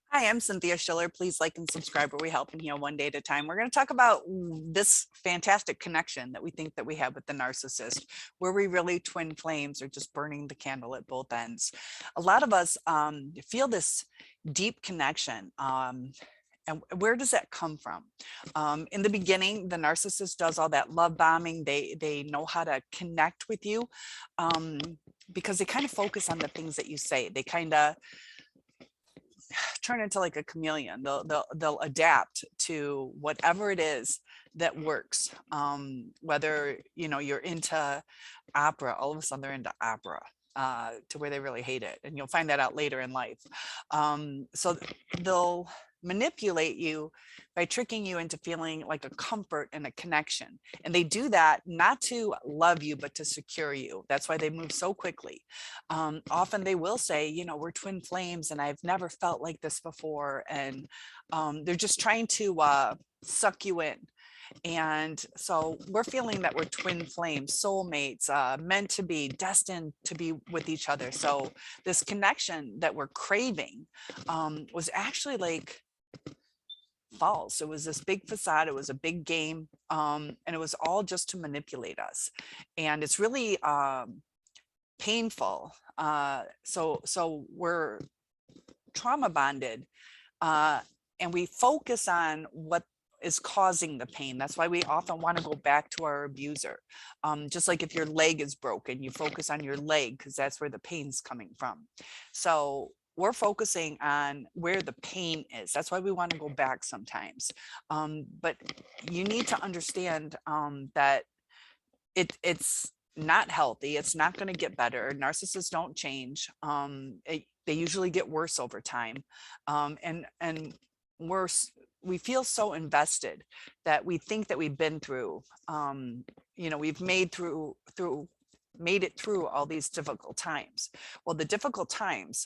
Hi, I'm Cynthia Schiller. Please like and subscribe where we help and heal one day at a time. We're going to talk about this fantastic connection that we think that we have with the narcissist. Were we really twin flames or just burning the candle at both ends? A lot of us feel this deep connection. And where does that come from? In the beginning, the narcissist does all that love bombing. They know how to connect with you um, because they kind of focus on the things that you say. They kind of turn into like a chameleon. They'll adapt to whatever it is that works. Whether you're into opera, all of a sudden they're into opera. To where they really hate it, and you'll find that out later in life. So they'll manipulate you by tricking you into feeling like a comfort and a connection, and they do that not to love you but to secure you. That's why they move so quickly. Often they will say, we're twin flames and I've never felt like this before, and they're just trying to suck you in. And so we're feeling that we're twin flames, soulmates, meant to be, destined to be with each other. So this connection that we're craving was actually like false. It was this big facade. It was a big game. And it was all just to manipulate us. And it's really painful. So we're trauma bonded, and we focus on what is causing the pain. That's why we often want to go back to our abuser. Just like if your leg is broken, you focus on your leg because that's where the pain's coming from. So we're focusing on where the pain is. That's why we want to go back sometimes. But you need to understand that it's not healthy. It's not going to get better. Narcissists don't change. They usually get worse over time. And worse, we feel so invested that we think that we've been through, we've made it through all these difficult times. Well, the difficult times,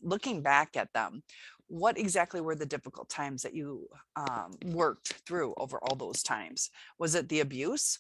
looking back at them, what exactly were the difficult times that you worked through over all those times? Was it the abuse?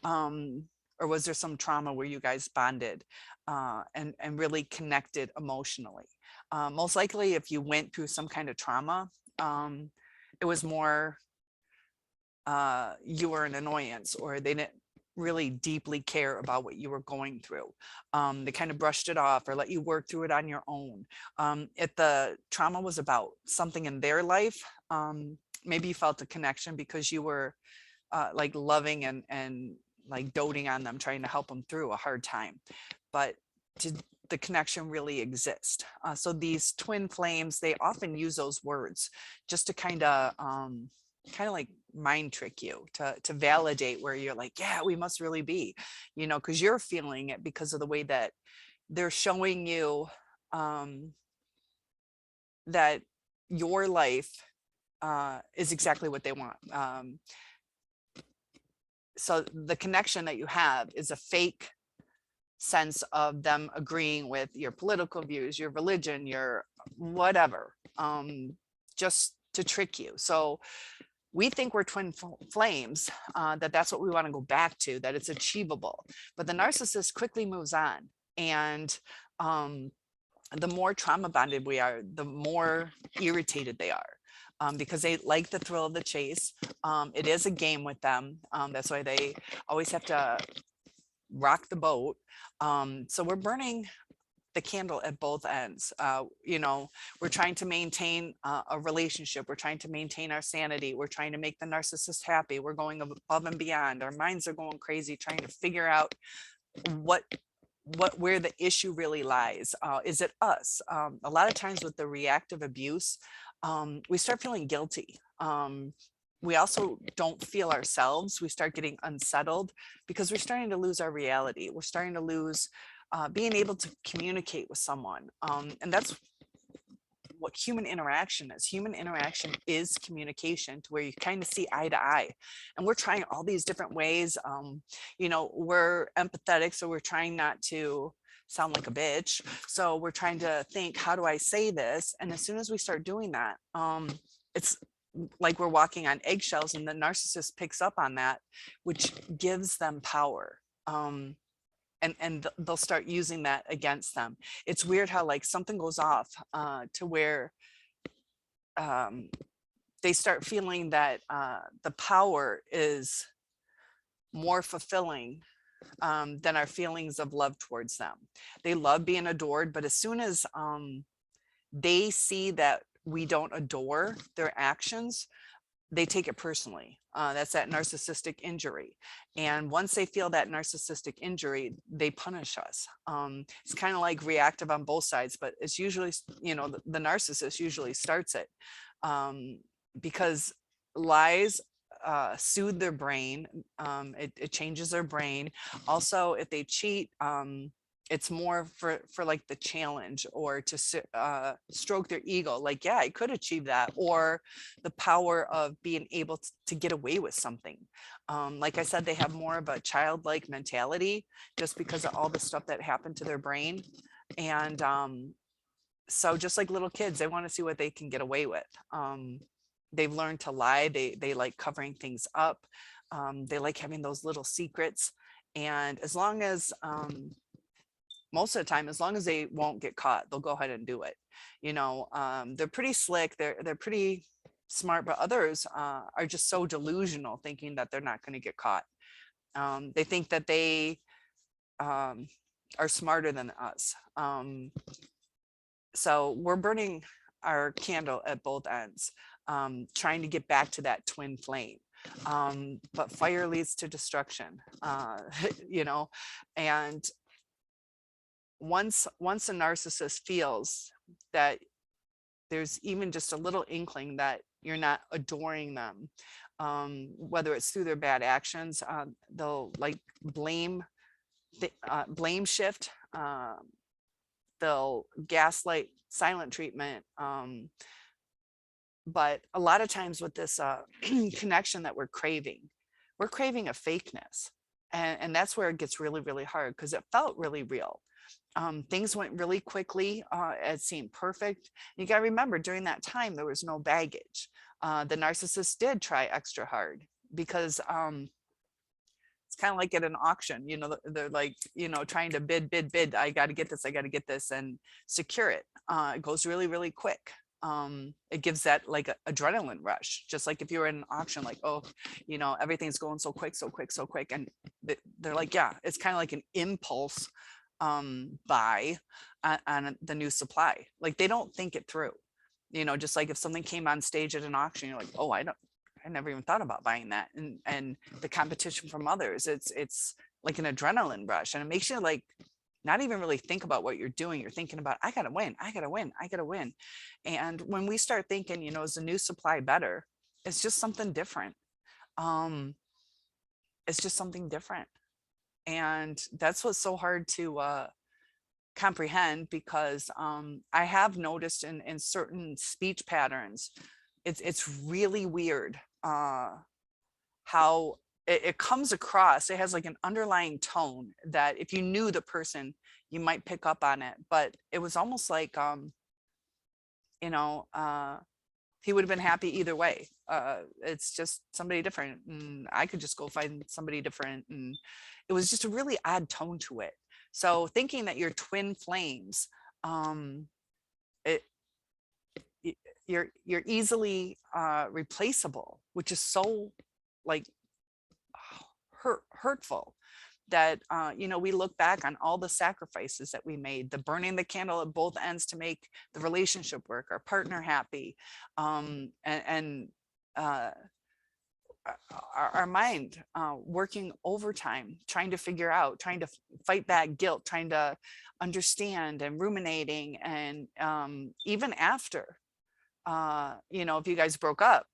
Or was there some trauma where you guys bonded and really connected emotionally? Most likely, if you went through some kind of trauma, it was more you were an annoyance, or they didn't really deeply care about what you were going through. They kind of brushed it off or let you work through it on your own. If the trauma was about something in their life, maybe you felt a connection because you were like loving and like doting on them, trying to help them through a hard time. But did the connection really exist? So these twin flames, they often use those words just to kind of like mind trick you to validate where you're like, yeah, we must really be, because you're feeling it because of the way that they're showing you that your life is exactly what they want. So the connection that you have is a fake sense of them agreeing with your political views, your religion, your whatever, just to trick you. So we think we're twin flames, that's what we want to go back to, that it's achievable. But the narcissist quickly moves on. And the more trauma bonded we are, the more irritated they are. Because they like the thrill of the chase. It is a game with them. That's why they always have to rock the boat. So we're burning the candle at both ends. We're trying to maintain a relationship. We're trying to maintain our sanity. We're trying to make the narcissist happy. We're going above and beyond. Our minds are going crazy, trying to figure out where the issue really lies. Is it us? A lot of times with the reactive abuse, we start feeling guilty. We also don't feel ourselves. We start getting unsettled because we're starting to lose our reality. We're starting to lose being able to communicate with someone. And that's what human interaction is. Human interaction is communication, to where you kind of see eye to eye. And we're trying all these different ways. We're empathetic, so we're trying not to sound like a bitch. So we're trying to think, how do I say this? And as soon as we start doing that, it's like we're walking on eggshells, and the narcissist picks up on that, which gives them power. And they'll start using that against them. It's weird how like something goes off to where they start feeling that the power is more fulfilling than our feelings of love towards them. They love being adored, but as soon as they see that we don't adore their actions, they take it personally. That's that narcissistic injury. And once they feel that narcissistic injury, they punish us. It's kind of like reactive on both sides, but it's usually, the narcissist usually starts it because lies soothe their brain. It changes their brain. Also, if they cheat, it's more for like the challenge or to stroke their ego. Like, yeah, I could achieve that, or the power of being able to get away with something. Like I said, they have more of a childlike mentality just because of all the stuff that happened to their brain. And so just like little kids, they want to see what they can get away with. They've learned to lie. They like covering things up. They like having those little secrets. And as long as most of the time, as long as they won't get caught, they'll go ahead and do it. They're pretty slick. They're pretty smart, but others are just so delusional, thinking that they're not going to get caught. They think that they are smarter than us. So we're burning our candle at both ends, trying to get back to that twin flame. But fire leads to destruction, and once a narcissist feels that there's even just a little inkling that you're not adoring them, whether it's through their bad actions, they'll like blame shift, they'll gaslight, silent treatment. But a lot of times with this connection that we're craving a fakeness. And that's where it gets really, really hard, because it felt really real. Things went really quickly. It seemed perfect. You got to remember, during that time, there was no baggage. The narcissist did try extra hard because it's kind of like at an auction, they're like, trying to bid. I got to get this and secure it. It goes really, really quick. It gives that like a adrenaline rush, just like if you were in an auction, like, oh, everything's going so quick. And they're like, yeah, it's kind of like an impulse buy on the new supply. Like, they don't think it through, just like if something came on stage at an auction, you're like, oh, I never even thought about buying that. And the competition from others, it's like an adrenaline rush, and it makes you like not even really think about what you're doing. You're thinking about, I gotta win. And when we start thinking, is the new supply better? It's just something different. It's just something different. And that's what's so hard to comprehend, because I have noticed in certain speech patterns, it's really weird how it comes across. It has like an underlying tone that if you knew the person, you might pick up on it. But it was almost like, he would have been happy either way. It's just somebody different, and I could just go find somebody different. And it was just a really odd tone to it. So thinking that you're twin flames, you're easily replaceable, which is so like hurtful, that we look back on all the sacrifices that we made, the burning the candle at both ends to make the relationship work, our partner happy, and our mind working overtime, trying to figure out, trying to fight that guilt, trying to understand and ruminating. And even after, if you guys broke up,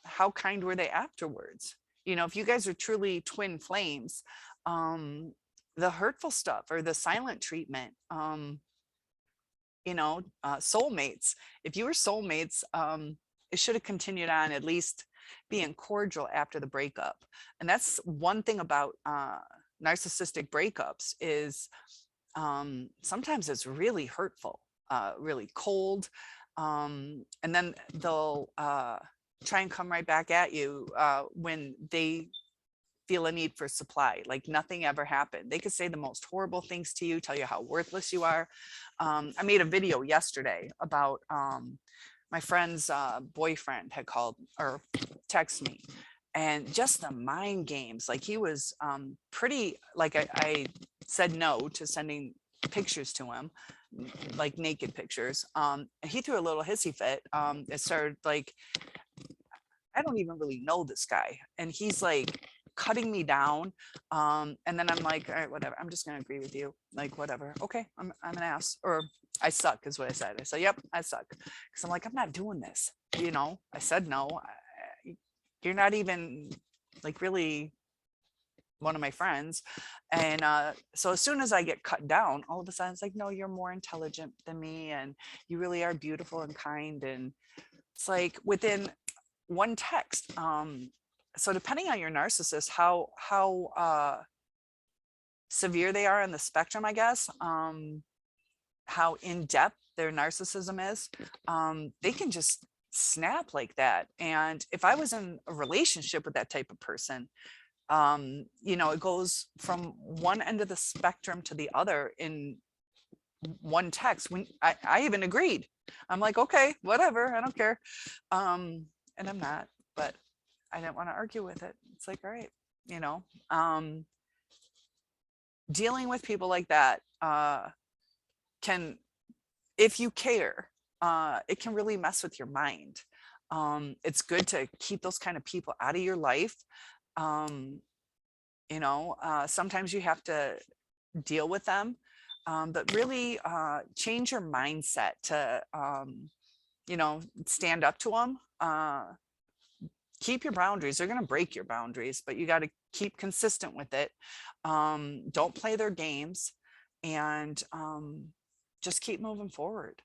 how kind were they afterwards? If you guys are truly twin flames, the hurtful stuff or the silent treatment, soulmates, if you were soulmates, it should have continued on, at least being cordial after the breakup. And that's one thing about narcissistic breakups is sometimes it's really hurtful, really cold. And then they'll try and come right back at you when they feel a need for supply, like nothing ever happened. They could say the most horrible things to you, tell you how worthless you are. I made a video yesterday about my friend's boyfriend had called or texted me, and just the mind games, like he was pretty, like I said no to sending pictures to him, like naked pictures. And he threw a little hissy fit. It started like, I don't even really know this guy, and he's like cutting me down. And then I'm like, all right, whatever, I'm just gonna agree with you, like whatever, okay, I'm an ass, or I suck is what I said. I said, yep, I suck, because I'm like, I'm not doing this, you know. I said no. You're not even like really one of my friends. And so as soon as I get cut down, all of a sudden it's like, no, you're more intelligent than me, and you really are beautiful and kind. And it's like within one text. So depending on your narcissist, how severe they are on the spectrum, I guess, how in depth their narcissism is, they can just snap like that. And if I was in a relationship with that type of person, you know, it goes from one end of the spectrum to the other in one text. When I even agreed, I'm like, okay, whatever, I don't care. And I'm not, but I didn't want to argue with it. It's like, all right, you know, dealing with people like that can, if you care, it can really mess with your mind. It's good to keep those kind of people out of your life. You know, sometimes you have to deal with them, but really change your mindset to, you know, stand up to them. Keep your boundaries. They're going to break your boundaries, but you got to keep consistent with it. Don't play their games, and just keep moving forward.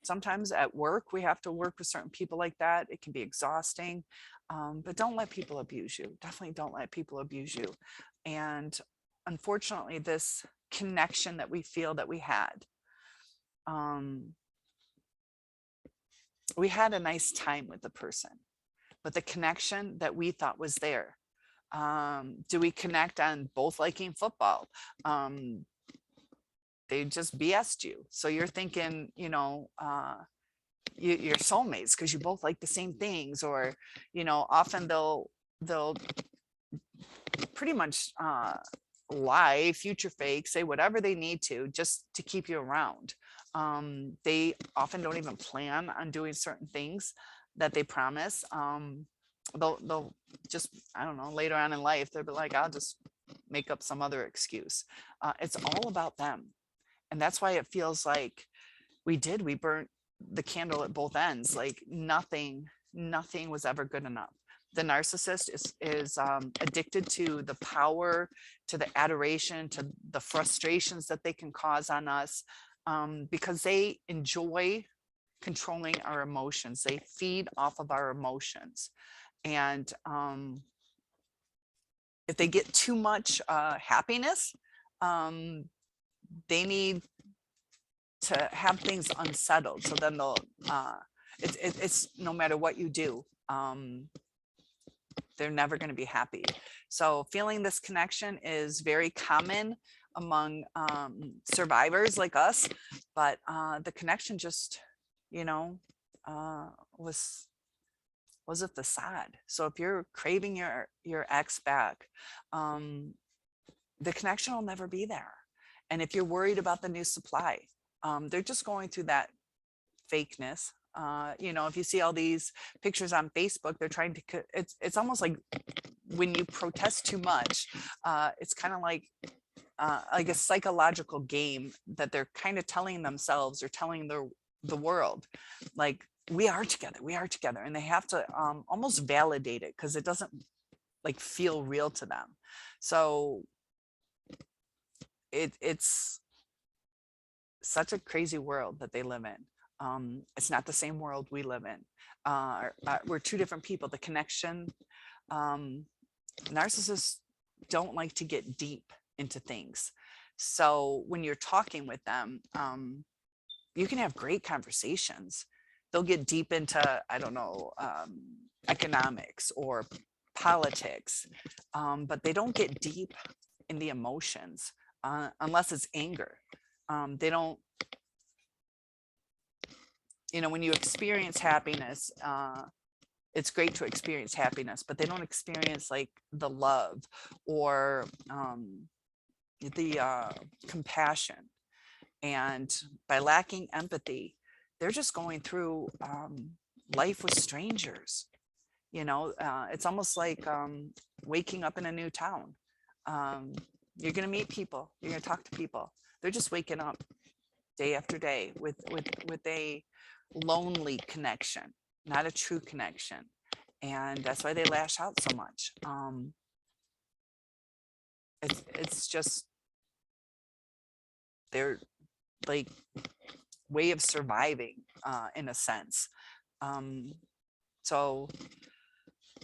Sometimes at work, we have to work with certain people like that. It can be exhausting, but don't let people abuse you. Definitely don't let people abuse you. And unfortunately, this connection that we feel that we had a nice time with the person, but the connection that we thought was there, do we connect on both liking football? They just BS'd you. So you're thinking, you know, you're soulmates because you both like the same things, or, you know, often they'll pretty much lie, future fake, say whatever they need to just to keep you around. They often don't even plan on doing certain things that they promise. They'll just, I don't know, later on in life, they'll be like, I'll just make up some other excuse. It's all about them. And that's why it feels like we burnt the candle at both ends. Like nothing was ever good enough. The narcissist is addicted to the power, to the adoration, to the frustrations that they can cause on us, because they enjoy controlling our emotions. They feed off of our emotions. And if they get too much happiness, they need to have things unsettled. So then they'll, it's no matter what you do, they're never going to be happy. So feeling this connection is very common among survivors like us, but the connection just, you know, was a facade. So if you're craving your ex back, the connection will never be there. And if you're worried about the new supply, they're just going through that fakeness. You know, if you see all these pictures on Facebook, they're trying to, it's almost like when you protest too much, it's kind of like a psychological game that they're kind of telling themselves or telling the world, like, we are together. And they have to almost validate it because it doesn't like feel real to them. So it's such a crazy world that they live in. It's not the same world we live in. We're two different people. The connection, narcissists don't like to get deep into things. So when you're talking with them, you can have great conversations. They'll get deep into, I don't know, economics or politics, but they don't get deep in the emotions unless it's anger. They don't you know, when you experience happiness, it's great to experience happiness, but they don't experience like the love or the compassion. And by lacking empathy, they're just going through life with strangers. You know, it's almost like waking up in a new town. Um, you're going to meet people. You're going to talk to people. They're just waking up day after day with a lonely connection, not a true connection, and that's why they lash out so much. It's just their like way of surviving in a sense. So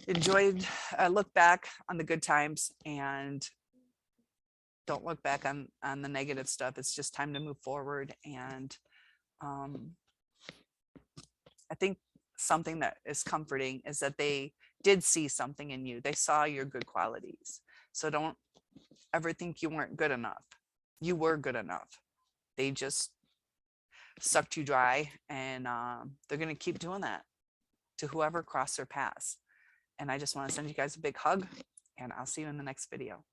enjoyed, look back on the good times and don't look back on the negative stuff. It's just time to move forward. And I think something that is comforting is that they did see something in you. They saw your good qualities. So don't ever think you weren't good enough. You were good enough. They just sucked you dry, and they're going to keep doing that to whoever crossed their paths. And I just want to send you guys a big hug, and I'll see you in the next video.